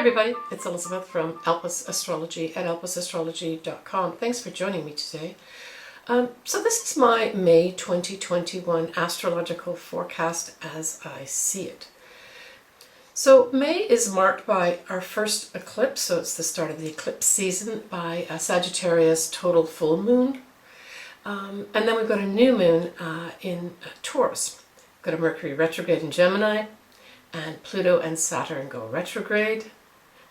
everybody, it's Elizabeth from Elpis Astrology at elpisastrology.com. Thanks for joining me today. So this is my May 2021 astrological forecast as I see it. So May is marked by our first eclipse, so it's the start of the eclipse season, by a Sagittarius total full moon. And then we've got a new moon in Taurus. We've got a Mercury Retrograde in Gemini, and Pluto and Saturn go retrograde,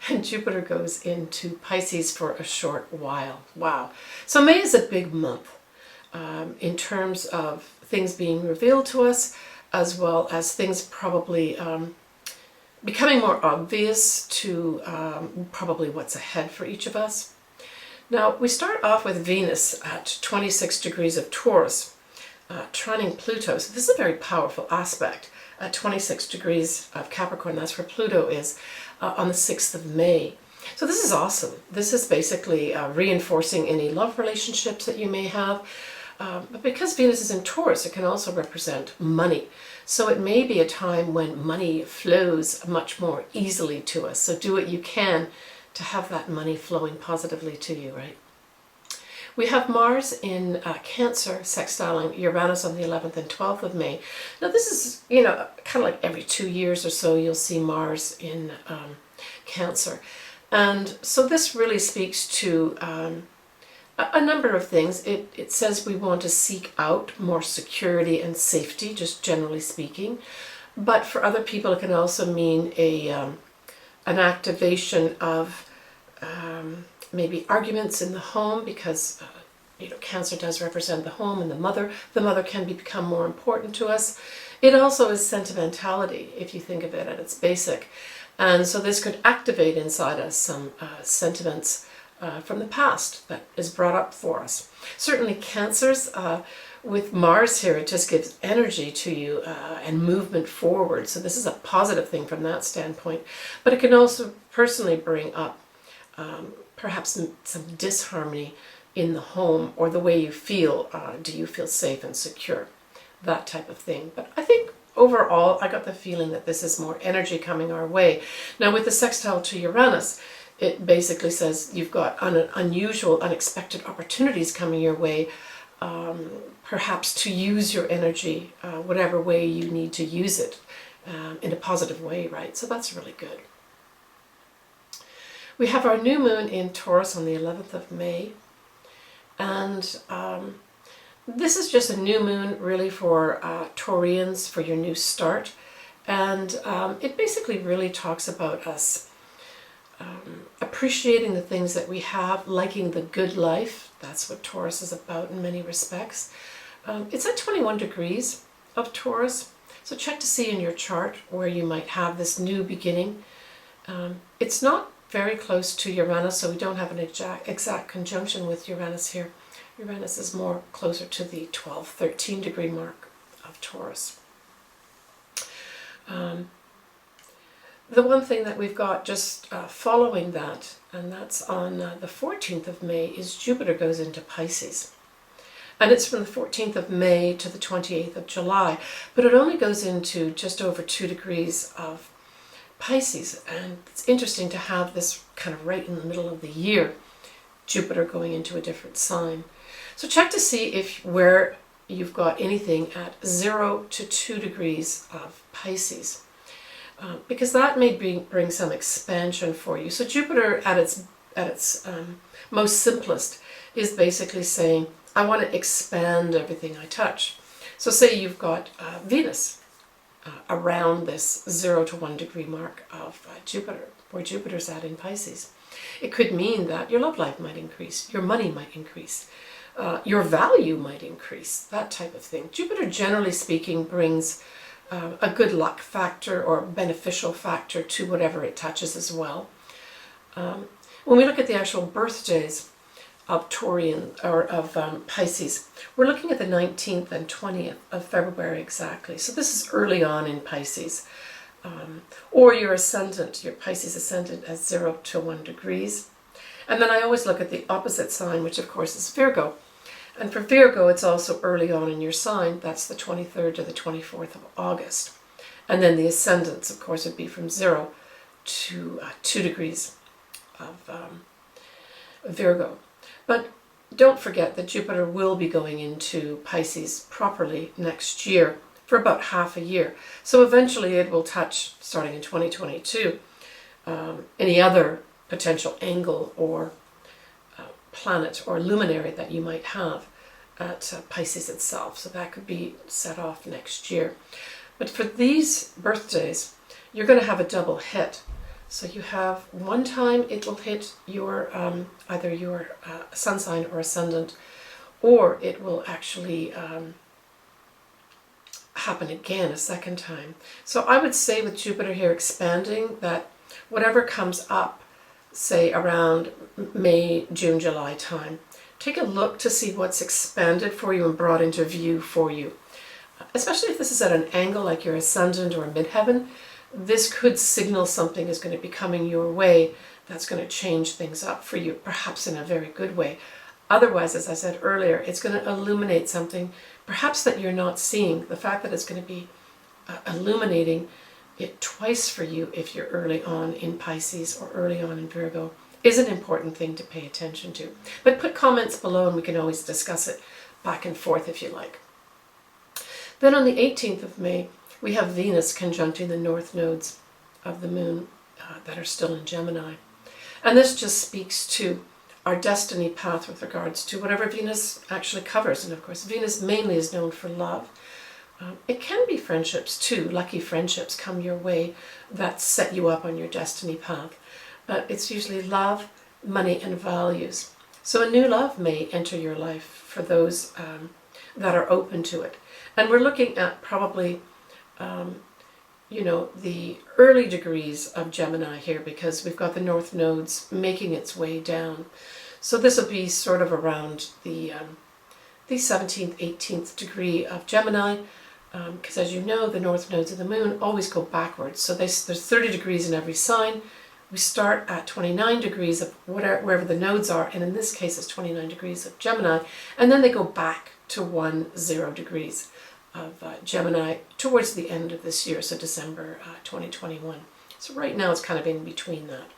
and Jupiter goes into Pisces for a short while. Wow. So May is a big month in terms of things being revealed to us, as well as things probably becoming more obvious to probably what's ahead for each of us. Now, we start off with Venus at 26 degrees of Taurus, trining Pluto. So this is a very powerful aspect. At 26 degrees of Capricorn, that's where Pluto is, on the 6th of May. So this is awesome. This is basically reinforcing any love relationships that you may have. But because Venus is in Taurus, it can also represent money. So it may be a time when money flows much more easily to us. So do what you can to have that money flowing positively to you, right? We have Mars in Cancer, sextiling Uranus on the 11th and 12th of May. Now this is, kind of like every 2 years or so you'll see Mars in Cancer. And so this really speaks to a number of things. It says we want to seek out more security and safety, just generally speaking. But for other people it can also mean an activation of maybe arguments in the home, because Cancer does represent the home and the mother. The mother can become more important to us. It also is sentimentality, if you think of it at its basic. And so this could activate inside us some sentiments from the past that is brought up for us. Certainly Cancers, with Mars here, it just gives energy to you and movement forward. So this is a positive thing from that standpoint. But it can also personally bring up perhaps some disharmony in the home, or the way you feel. Do you feel safe and secure? That type of thing. But I think overall, I got the feeling that this is more energy coming our way. Now with the sextile to Uranus, it basically says you've got unusual, unexpected opportunities coming your way, perhaps to use your energy, whatever way you need to use it, in a positive way, right? So that's really good. We have our new moon in Taurus on the 11th of May, and this is just a new moon really for Taurians, for your new start, and it basically really talks about us appreciating the things that we have, liking the good life. That's what Taurus is about in many respects. It's at 21 degrees of Taurus, so check to see in your chart where you might have this new beginning. It's not very close to Uranus, so we don't have an exact conjunction with Uranus here. Uranus is more closer to the 12, 13 degree mark of Taurus. The one thing that we've got just following that, and that's on the 14th of May, is Jupiter goes into Pisces. And it's from the 14th of May to the 28th of July, but it only goes into just over 2 degrees of Pisces, and it's interesting to have this kind of right in the middle of the year, Jupiter going into a different sign. So check to see where you've got anything at 0 to 2 degrees of Pisces, because that may bring some expansion for you. So Jupiter at its most simplest is basically saying, I want to expand everything I touch. So say you've got Venus around this 0 to 1 degree mark of Jupiter, where Jupiter's at in Pisces. It could mean that your love life might increase, your money might increase, your value might increase, that type of thing. Jupiter, generally speaking, brings a good luck factor or beneficial factor to whatever it touches as well. When we look at the actual birthdays of Pisces, we're looking at the 19th and 20th of February exactly. So this is early on in Pisces. Or your ascendant, your Pisces ascendant, at 0 to 1 degrees. And then I always look at the opposite sign, which of course is Virgo. And for Virgo, it's also early on in your sign. That's the 23rd to the 24th of August. And then the ascendants, of course, would be from 0 to 2 degrees of Virgo. But don't forget that Jupiter will be going into Pisces properly next year for about half a year. So eventually it will touch, starting in 2022, any other potential angle or planet or luminary that you might have at Pisces itself. So that could be set off next year. But for these birthdays, you're going to have a double hit. So you have one time it will hit your either your sun sign or ascendant, or it will actually happen again a second time. So I would say with Jupiter here expanding, that whatever comes up, say around May, June, July time, take a look to see what's expanded for you and brought into view for you. Especially if this is at an angle like your ascendant or midheaven, this could signal something is going to be coming your way that's going to change things up for you, perhaps in a very good way. Otherwise, as I said earlier, it's going to illuminate something perhaps that you're not seeing. The fact that it's going to be illuminating it twice for you if you're early on in Pisces or early on in Virgo is an important thing to pay attention to. But put comments below and we can always discuss it back and forth if you like. Then on the 18th of May, we have Venus conjuncting the north nodes of the moon that are still in Gemini. And this just speaks to our destiny path with regards to whatever Venus actually covers. And of course, Venus mainly is known for love. It can be friendships too. Lucky friendships come your way that set you up on your destiny path. But it's usually love, money, and values. So a new love may enter your life for those that are open to it. And we're looking at probably, the early degrees of Gemini here, because we've got the north nodes making its way down. So this will be sort of around the 17th, 18th degree of Gemini, because as you know, the north nodes of the moon always go backwards. So there's 30 degrees in every sign. We start at 29 degrees of wherever the nodes are, and in this case it's 29 degrees of Gemini, and then they go back to 0 degrees of Gemini towards the end of this year, so December 2021. So right now it's kind of in between that.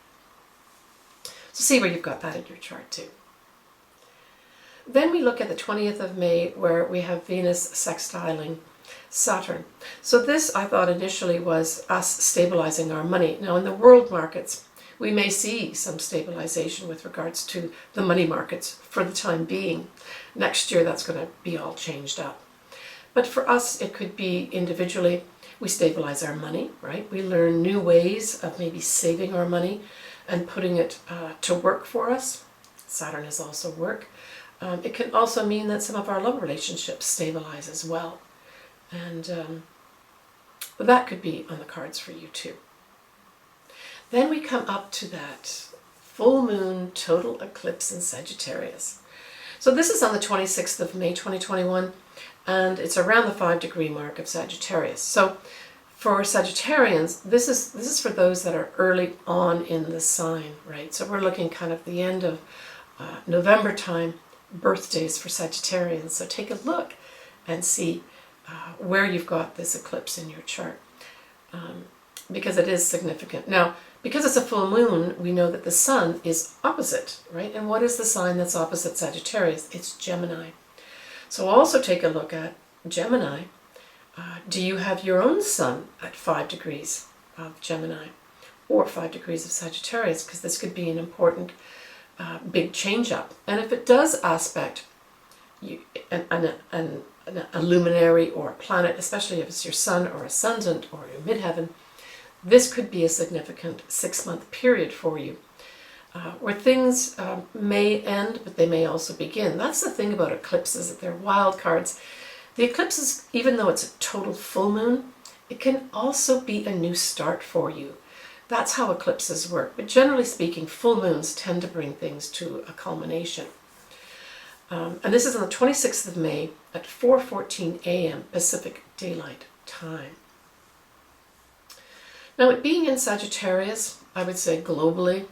So see where you've got that in your chart too. Then we look at the 20th of May, where we have Venus sextiling Saturn. So this, I thought initially, was us stabilizing our money. Now in the world markets, we may see some stabilization with regards to the money markets for the time being. Next year that's going to be all changed up. But for us, it could be individually, we stabilize our money, right? We learn new ways of maybe saving our money and putting it to work for us. Saturn is also work. It can also mean that some of our love relationships stabilize as well. And that could be on the cards for you too. Then we come up to that full moon total eclipse in Sagittarius. So this is on the 26th of May 2021, and it's around the 5-degree mark of Sagittarius. So for Sagittarians, this is for those that are early on in the sign, right? So we're looking kind of the end of November time, birthdays for Sagittarians. So take a look and see where you've got this eclipse in your chart, because it is significant. Now, because it's a full moon, we know that the sun is opposite, right? And what is the sign that's opposite Sagittarius? It's Gemini. So also take a look at Gemini. Do you have your own sun at 5 degrees of Gemini or 5 degrees of Sagittarius? Because this could be an important big change up. And if it does aspect you, a luminary or a planet, especially if it's your sun or ascendant or your midheaven, this could be a significant 6-month period for you, where things may end, but they may also begin. That's the thing about eclipses, that they're wild cards. The eclipses, even though it's a total full moon, it can also be a new start for you. That's how eclipses work. But generally speaking, full moons tend to bring things to a culmination. And this is on the 26th of May at 4:14 a.m. Pacific Daylight Time. Now, it being in Sagittarius, I would say globally,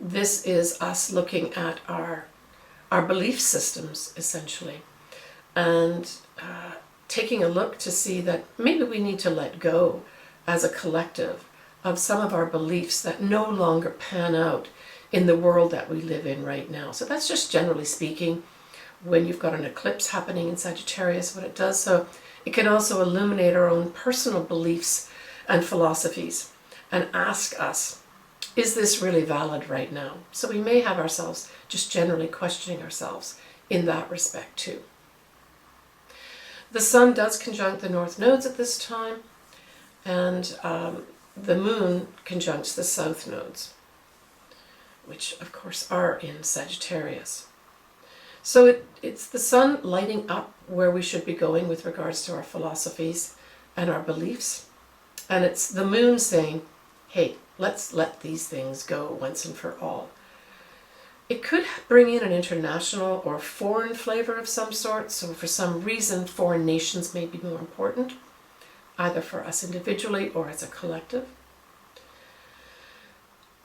this is us looking at our belief systems, essentially, and taking a look to see that maybe we need to let go as a collective of some of our beliefs that no longer pan out in the world that we live in right now. So that's just generally speaking when you've got an eclipse happening in Sagittarius, what it does. So it can also illuminate our own personal beliefs and philosophies and ask us, is this really valid right now? So we may have ourselves just generally questioning ourselves in that respect too. The Sun does conjunct the North nodes at this time, and the Moon conjuncts the South nodes, which of course are in Sagittarius. So it's the Sun lighting up where we should be going with regards to our philosophies and our beliefs. And it's the Moon saying, hey, let's let these things go once and for all. It could bring in an international or foreign flavor of some sort. So for some reason, foreign nations may be more important, either for us individually or as a collective.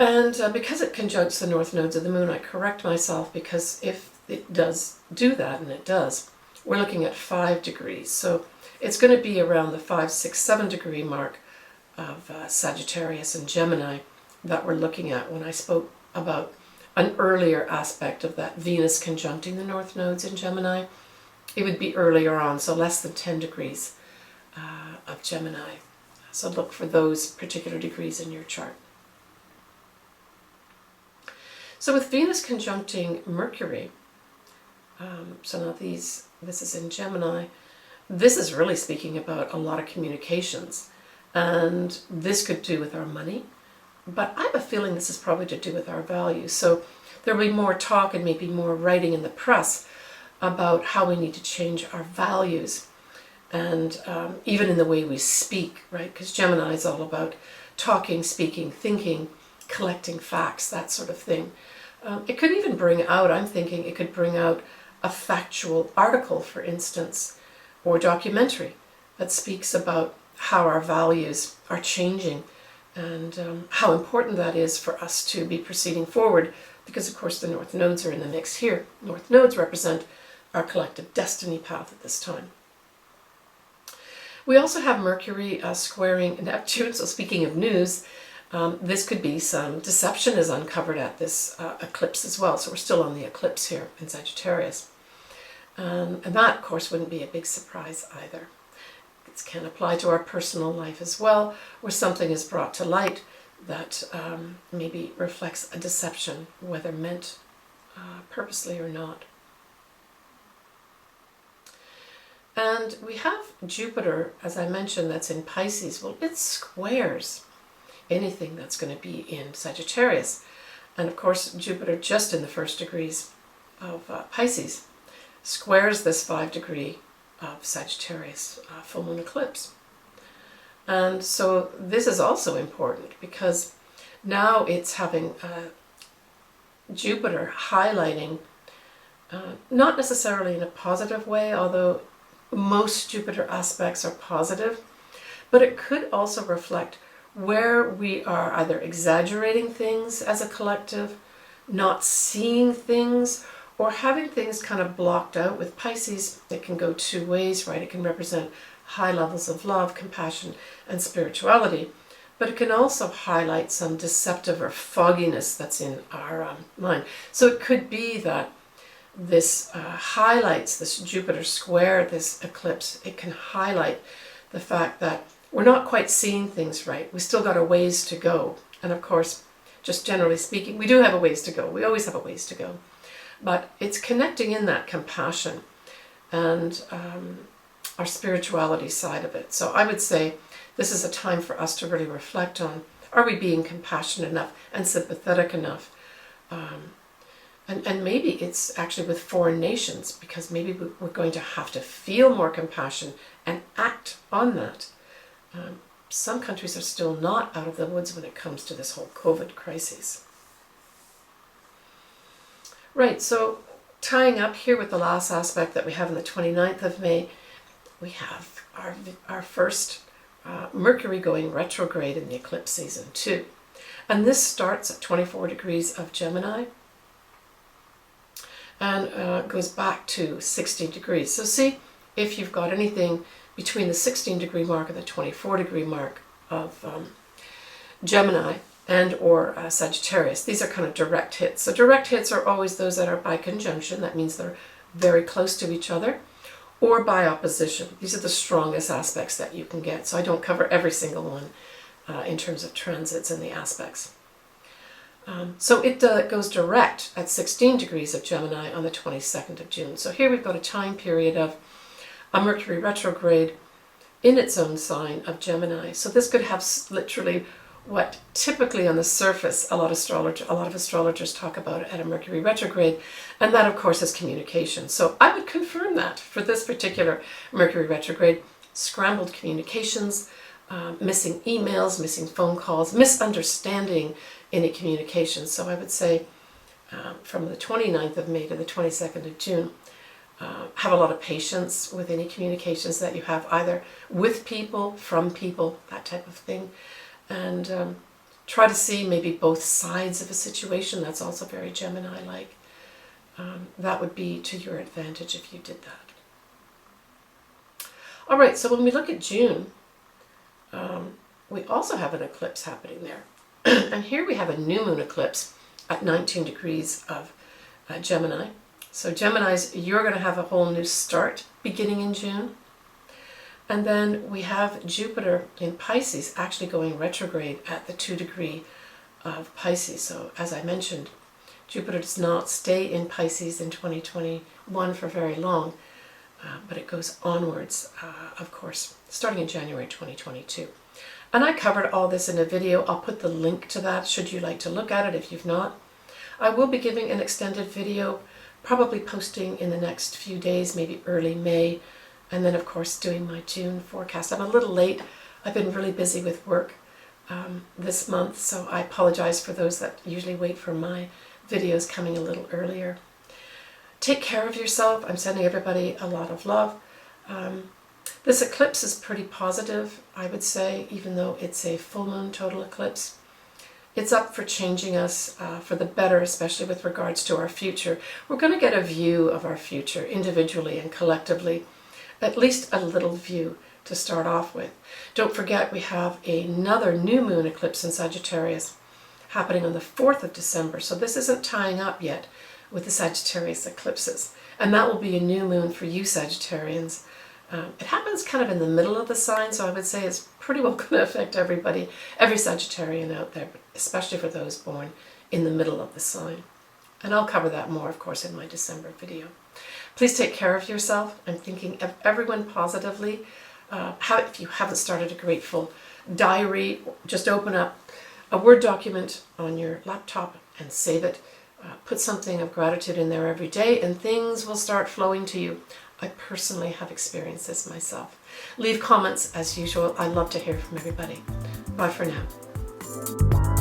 And because it conjuncts the North nodes of the Moon, I correct myself, because if it does do that, and it does, we're looking at 5 degrees. So it's going to be around the 5, 6, 7 degree mark of Sagittarius and Gemini that we're looking at when I spoke about an earlier aspect of that Venus conjuncting the North nodes in Gemini. It would be earlier on, so less than 10 degrees of Gemini. So look for those particular degrees in your chart. So with Venus conjuncting Mercury, so now this is in Gemini, this is really speaking about a lot of communications. And this could do with our money, but I have a feeling this is probably to do with our values. So there'll be more talk and maybe more writing in the press about how we need to change our values, and even in the way we speak, right? Because Gemini is all about talking, speaking, thinking, collecting facts, that sort of thing. It could even bring out, I'm thinking it could bring out a factual article, for instance, or documentary that speaks about how our values are changing and how important that is for us to be proceeding forward, because of course the North nodes are in the mix here. North nodes represent our collective destiny path at this time. We also have Mercury squaring Neptune, so speaking of news, this could be some deception is uncovered at this eclipse as well. So we're still on the eclipse here in Sagittarius. And that, of course, wouldn't be a big surprise either. It can apply to our personal life as well, where something is brought to light that maybe reflects a deception, whether meant purposely or not. And we have Jupiter, as I mentioned, that's in Pisces. Well, it squares anything that's going to be in Sagittarius. And of course, Jupiter just in the first degrees of Pisces squares this 5 degree of Sagittarius full moon eclipse. And so this is also important because now it's having Jupiter highlighting, not necessarily in a positive way, although most Jupiter aspects are positive, but it could also reflect where we are either exaggerating things as a collective, not seeing things, or having things kind of blocked out. With Pisces, it can go two ways, right? It can represent high levels of love, compassion, and spirituality, but it can also highlight some deceptive or fogginess that's in our mind. So it could be that this highlights, this Jupiter square, this eclipse, it can highlight the fact that we're not quite seeing things right. We still got a ways to go. And of course, just generally speaking, we do have a ways to go. We always have a ways to go. But it's connecting in that compassion and our spirituality side of it. So I would say this is a time for us to really reflect on, are we being compassionate enough and sympathetic enough? And maybe it's actually with foreign nations, because maybe we're going to have to feel more compassion and act on that. Some countries are still not out of the woods when it comes to this whole COVID crisis. Right, so tying up here with the last aspect that we have on the 29th of May, we have our first Mercury going retrograde in the eclipse season too. And this starts at 24 degrees of Gemini and goes back to 16 degrees. So see if you've got anything between the 16 degree mark and the 24 degree mark of Gemini and or Sagittarius. These are kind of direct hits. So direct hits are always those that are by conjunction. That means they're very close to each other, or by opposition. These are the strongest aspects that you can get. So I don't cover every single one in terms of transits and the aspects. So it goes direct at 16 degrees of Gemini on the 22nd of June. So here we've got a time period of a Mercury retrograde in its own sign of Gemini. So this could have literally what typically on the surface a lot of astrologers talk about at a Mercury retrograde, and that of course is communication. So I would confirm that for this particular Mercury retrograde: scrambled communications, missing emails, missing phone calls, misunderstanding any communication. So I would say from the 29th of May to the 22nd of June, have a lot of patience with any communications that you have, either with people, from people, that type of thing. And try to see maybe both sides of a situation. That's also very Gemini-like. That would be to your advantage if you did that. All right, so when we look at June, we also have an eclipse happening there. And here we have a new moon eclipse at 19 degrees of Gemini. So Geminis, you're going to have a whole new start beginning in June. And then we have Jupiter in Pisces actually going retrograde at the 2 degree of Pisces. So as I mentioned, Jupiter does not stay in Pisces in 2021 for very long, but it goes onwards, of course, starting in January 2022. And I covered all this in a video. I'll put the link to that should you like to look at it if you've not. I will be giving an extended video, probably posting in the next few days, maybe early May, and then of course doing my June forecast. I'm a little late. I've been really busy with work this month, so I apologize for those that usually wait for my videos coming a little earlier. Take care of yourself. I'm sending everybody a lot of love. This eclipse is pretty positive, I would say, even though it's a full moon total eclipse. It's up for changing us for the better, especially with regards to our future. We're going to get a view of our future individually and collectively, at least a little view to start off with. Don't forget we have another new moon eclipse in Sagittarius happening on the 4th of December. So this isn't tying up yet with the Sagittarius eclipses. And that will be a new moon for you Sagittarians. It happens kind of in the middle of the sign, so I would say it's pretty well going to affect everybody, every Sagittarian out there, but especially for those born in the middle of the sign. And I'll cover that more, of course, in my December video. Please take care of yourself. I'm thinking of everyone positively. If you haven't started a grateful diary, just open up a Word document on your laptop and save it. Put something of gratitude in there every day and things will start flowing to you. I personally have experienced this myself. Leave comments as usual. I love to hear from everybody. Bye for now.